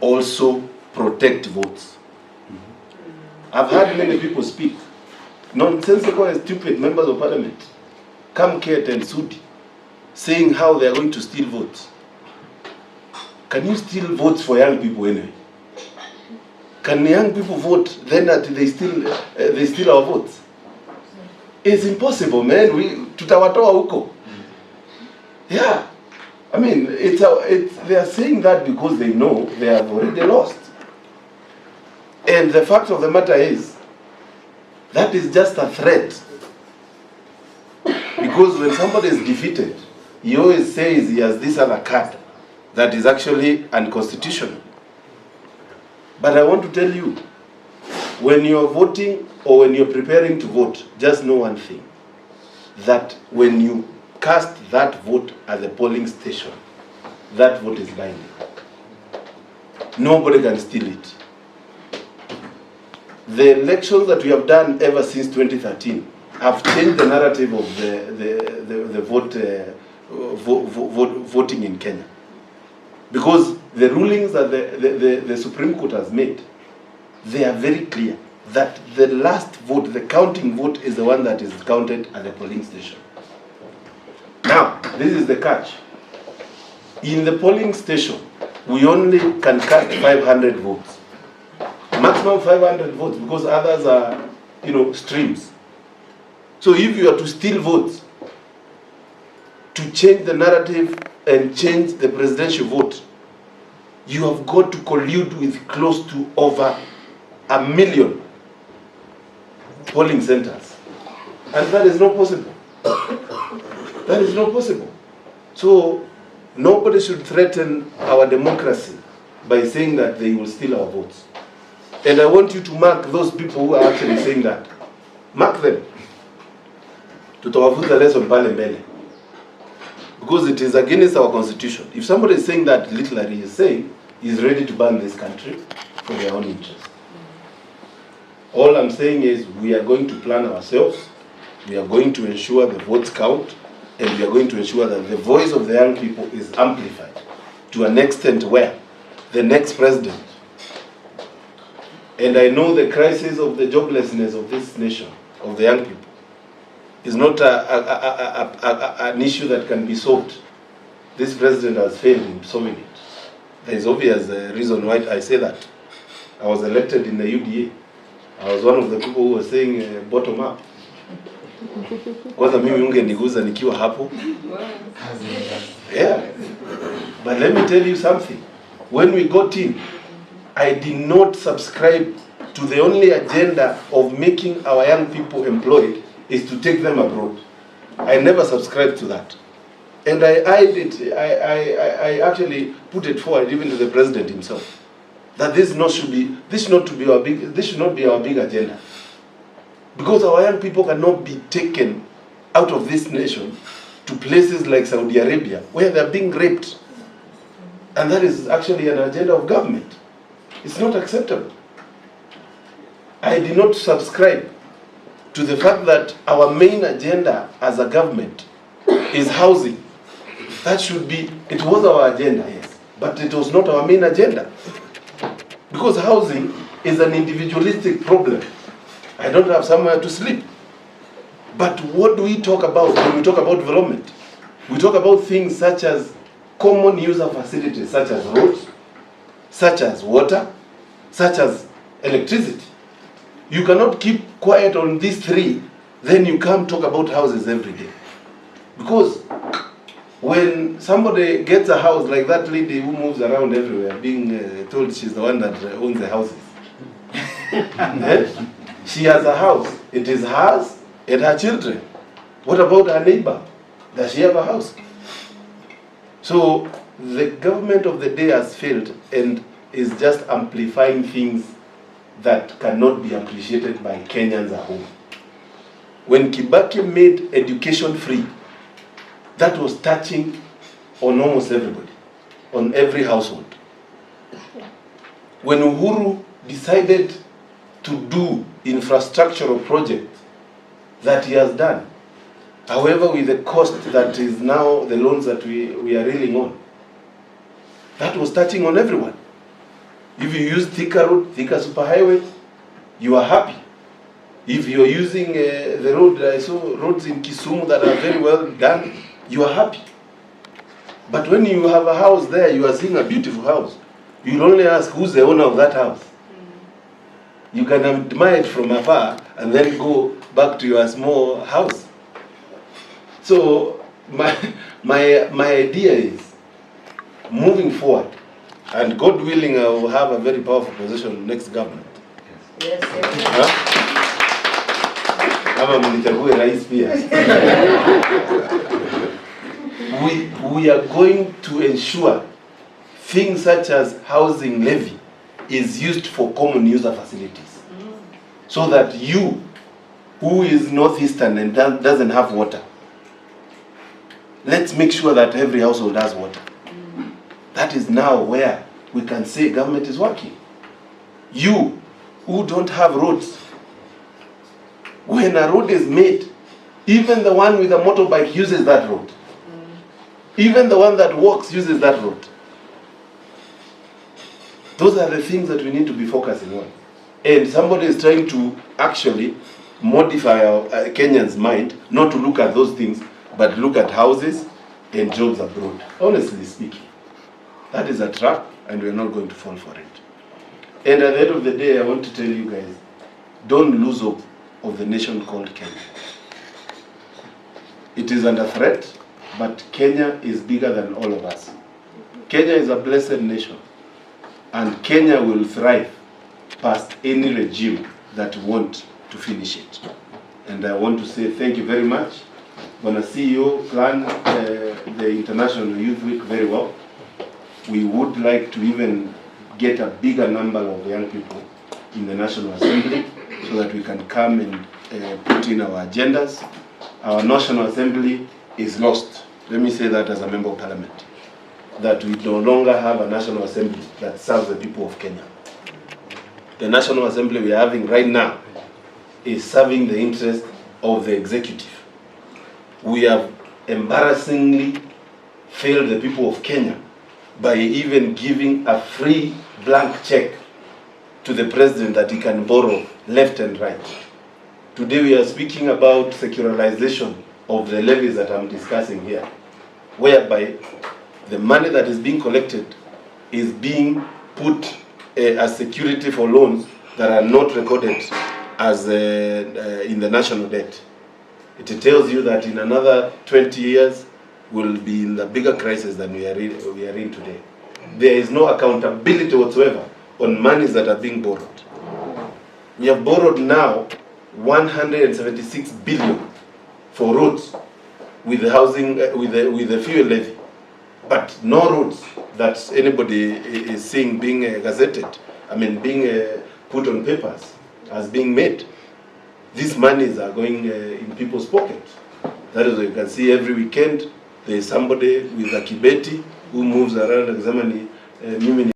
also protect votes. I've heard many people speak, nonsensical and stupid members of parliament, Kamket and SUDI, saying how they are going to steal votes. Can you steal votes for young people anyway? Can young people vote then that they steal our votes? It's impossible, man. Tutawatoa huko. Yeah. I mean, they are saying that because they know they have already lost. And the fact of the matter is, that is just a threat. Because when somebody is defeated, he always says he has this other card that is actually unconstitutional. But I want to tell you, when you're voting or when you're preparing to vote, just know one thing, that when you cast that vote at the polling station, that vote is binding. Nobody can steal it. The elections that we have done ever since 2013 have changed the narrative of the voting in Kenya. Because the rulings that the Supreme Court has made, they are very clear that the last vote, the counting vote, is the one that is counted at the polling station. Now, this is the catch. In the polling station, we only can cast 500 votes. Maximum 500 votes, because others are, streams. So if you are to steal votes, to change the narrative and change the presidential vote, you have got to collude with close to over 1 million polling centers. And that is not possible. That is not possible. So nobody should threaten our democracy by saying that they will steal our votes. And I want you to mark those people who are actually saying that. Mark them. Tutawafunza lesson pale mbele. Because it is against our constitution. If somebody is saying that literally is saying, he is ready to ban this country for their own interest. All I'm saying is we are going to plan ourselves, we are going to ensure the votes count, and we are going to ensure that the voice of the young people is amplified to an extent where the next president, and I know the crisis of the joblessness of this nation, of the young people, is not an issue that can be solved. This president has failed in solving it. There is obvious reason why I say that. I was elected in the UDA. I was one of the people who were saying bottom up. Kwanza mimi ungeniguza nikiwa hapo. Yeah. But let me tell you something. When we got in, I did not subscribe to the only agenda of making our young people employed is to take them abroad. I never subscribed to that. And I actually put it forward even to the president himself, that this should not be our big agenda. Because our young people cannot be taken out of this nation to places like Saudi Arabia where they are being raped. And that is actually an agenda of government. It's not acceptable. I did not subscribe to the fact that our main agenda as a government is housing. That should be, it was our agenda, yes, but it was not our main agenda. Because housing is an individualistic problem. I don't have somewhere to sleep. But what do we talk about when we talk about development? We talk about things such as common user facilities, such as roads, such as water, such as electricity. You cannot keep quiet on these three, then you come talk about houses every day. Because when somebody gets a house, like that lady who moves around everywhere, being told she's the one that owns the houses. She has a house. It is hers and her children. What about her neighbor? Does she have a house? So the government of the day has failed and is just amplifying things that cannot be appreciated by Kenyans at home. When Kibaki made education free, that was touching on almost everybody, on every household. When Uhuru decided to do infrastructural projects that he has done, however, with the cost that is now the loans that we are reeling on, that was touching on everyone. If you use thicker road, thicker superhighway, you are happy. If you're using the road, I saw roads in Kisumu that are very well done, you are happy. But when you have a house there, you are seeing a beautiful house, you'll only ask, who's the owner of that house? You can admire it from afar and then go back to your small house. So my idea is, moving forward, and God willing, I will have a very powerful position in the next government. Yes, yes. Huh? We are going to ensure things such as housing levy is used for common user facilities, so that you, who is northeastern and doesn't have water, let's make sure that every household has water. That is now where we can say government is working. You who don't have roads, when a road is made, even the one with a motorbike uses that road. Even the one that walks uses that road. Those are the things that we need to be focusing on. And somebody is trying to actually modify our Kenyans' mind, not to look at those things, but look at houses and jobs abroad. Honestly speaking, that is a trap, and we are not going to fall for it. And at the end of the day, I want to tell you guys, don't lose hope of the nation called Kenya. It is under threat, but Kenya is bigger than all of us. Kenya is a blessed nation, and Kenya will thrive past any regime that want to finish it. And I want to say thank you very much. When a CEO planned the International Youth Week very well. We would like to even get a bigger number of young people in the National Assembly so that we can come and put in our agendas. Our National Assembly is lost. Let me say that as a member of Parliament, that we no longer have a National Assembly that serves the people of Kenya. The National Assembly we are having right now is serving the interest of the executive. We have embarrassingly failed the people of Kenya by even giving a free blank check to the president that he can borrow left and right. Today we are speaking about secularization of the levies that I'm discussing here, whereby the money that is being collected is being put as security for loans that are not recorded as in the national debt. It tells you that in another 20 years we'll be in the bigger crisis than we are in today. There is no accountability whatsoever on monies that are being borrowed. We have borrowed now 176 billion for roads with the housing, with the fuel levy, but no roads that anybody is seeing being gazetted. I mean, being put on papers as being made. These monies are going in people's pockets. That is why you can see every weekend there is somebody with a kibeti who moves around examining